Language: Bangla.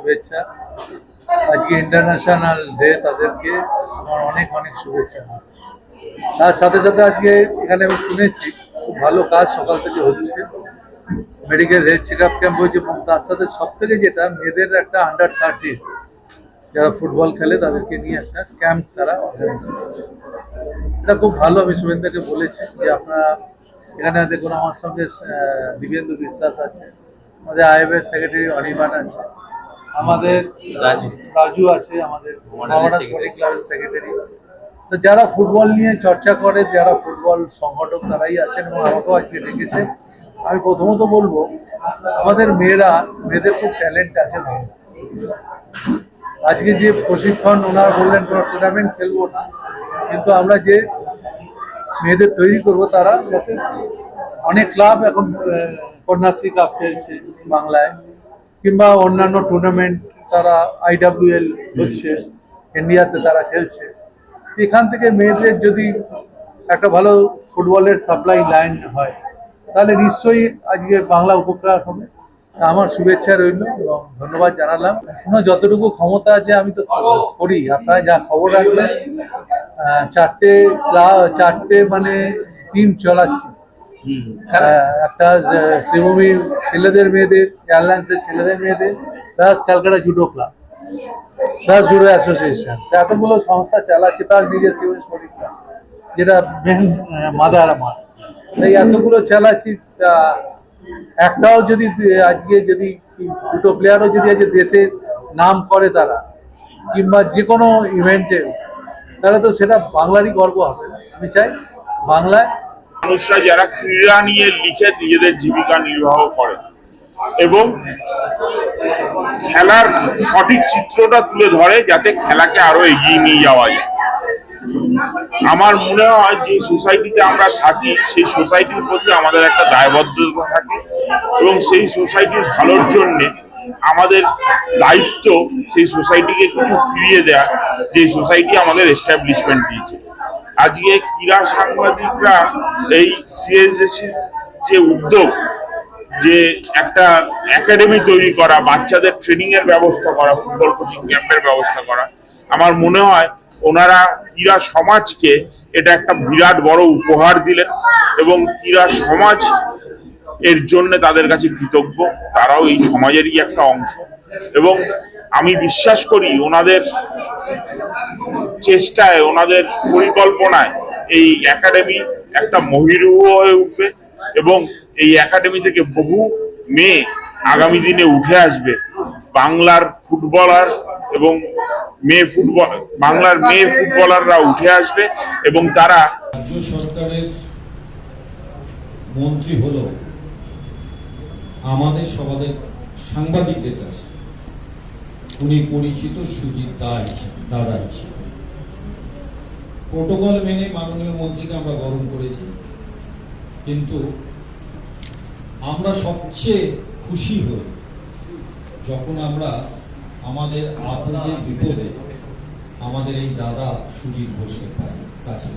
শুভেচ্ছা। আজকে ইন্টারন্যাশনাল ডে, তাদেরকে আমার অনেক অনেক শুভেচ্ছা। তার সাথে সাথে আজকে এখানে আমি শুনেছি খুব ভালো কাজ সকাল থেকে হচ্ছে, medical health check up camp হয়েছে, এবং তার সাথে সব থেকে যেটা মেয়েদের একটা আন্ডার 30 যারা ফুটবল খেলে তাদেরকে নিয়ে একটা ক্যাম্প তারা অর্গানাইজ করছে। এটা খুব ভালো। আমি শুভেন্দাকে বলেছি যে আপনারা এখানে দেখুন, আমার সঙ্গে দিব্যেন্দু বিশ্বাস আছে, আমাদের আইএফএ সেক্রেটারি অনির্বাণ আছে, আমাদের রাজু আছে, আমাদের স্পোর্টিং ক্লাবের সেক্রেটারি। তো যারা ফুটবল নিয়ে চর্চা করে, যারা ফুটবল সংগঠক, তারাই আছেন এবং আমাকেও আজকে ডেকেছে। আমি প্রথমত বলবো, আমাদের মেয়েদের খুব ট্যালেন্ট আছে। আজকে যে প্রশিক্ষণ ওনারা বললেন কোনো টুর্নামেন্ট খেলবো না, কিন্তু আমরা যে মেয়েদের তৈরি করব, তারা যাতে অনেক ক্লাব এখন কন্যাশ্রী কাপ খেলছে বাংলায়, কিংবা অন্যান্য টুর্নামেন্ট তারা IWL হচ্ছে ইন্ডিয়াতে, তারা খেলছে। এখান থেকে মেয়েদের যদি একটা ভালো ফুটবলের সাপ্লাই লাইন হয়, তাহলে নিশ্চয়ই আজকে বাংলা উপকার হবে। আমার শুভেচ্ছা রইল এবং ধন্যবাদ জানালাম। এখনো যতটুকু ক্ষমতা আছে আমি তো করি। আপনারা যা খবর রাখবেন, 4টে মানে টিম চলাচ্ছে। একটা শ্রীভূমি ছেলেদের মেয়েদের, এয়ারলাইন্সের ছেলেদের মেয়েদের, plus Calcutta judo club, plus judo association, এতগুলো সংস্থা চালাচ্ছে, প্লাস নিজের সিভিল স্পোর্টিং ক্লাব, যেটা মেন মাদার আমার। এই এতগুলো চালাচ্ছি। একটাও যদি আজকে যদি দুটো প্লেয়ারও যদি আজকে দেশের নাম করে তারা, কিংবা যে কোনো ইভেন্টে, তাহলে তো সেটা বাংলারই গর্ব হবে। আমি চাই বাংলায় মানুষরা যারা ক্রীড়া নিয়ে লিখে নিজেদের জীবিকা নির্বাহ করে এবং খেলার সঠিক চিত্রটা তুলে ধরে, যাতে খেলাকে আরো এগিয়ে নিয়ে যাওয়া যায়। আমার মনে হয় যে সোসাইটিতে আমরা থাকি, সেই সোসাইটির প্রতি আমাদের একটা দায়বদ্ধতা থাকে এবং সেই সোসাইটির ভালোর জন্য আমাদের দায়িত্ব সেই সোসাইটিকে কিছু ফিরিয়ে দেয়া, যে সোসাইটি আমাদের এস্টাবলিশমেন্ট দিয়েছে। আজকে ক্রীড়া সাংবাদিকরা এই সিএসএসি যে উদ্যোগ, যে একটা একাডেমি তৈরি করা, বাচ্চাদের ট্রেনিং এর ব্যবস্থা করা, ফুটবল কোচিং ক্যাম্পের ব্যবস্থা করা, আমার মনে হয় ওনারা ক্রীড়া সমাজকে এটা একটা বিরাট বড় উপহার দিলেন এবং ক্রীড়া সমাজ এর জন্য তাদের কাছে কৃতজ্ঞ। তারাও এই সমাজেরই একটা অংশ এবং আমি বিশ্বাস করি ওনাদের চেষ্টায়, ওনাদের পরিকল্পনায় এই একাডেমি একটা মহিরুহ হয়ে উঠবে এবং এই একাডেমি থেকে বহু মেয়ে আগামী দিনে উঠে আসবে, বাংলার ফুটবলার এবং বাংলার মেয়ে ফুটবলাররা উঠে আসবে এবং তারা রাজ্য সরকারের মন্ত্রী হলো আমাদের সবাদের সাংবাদিকদের কাছে উনি পরিচিত সুজিত দাদা হিসেবে। প্রোটোকল মেনে মাননীয় মন্ত্রীকে আমরা বরণ করেছি, কিন্তু আমরা সবচেয়ে খুশি হই যখন আমরা আমাদের আপদে বিপদে আমাদের এই দাদা সুজিত ঘোষকে পাই কাছে।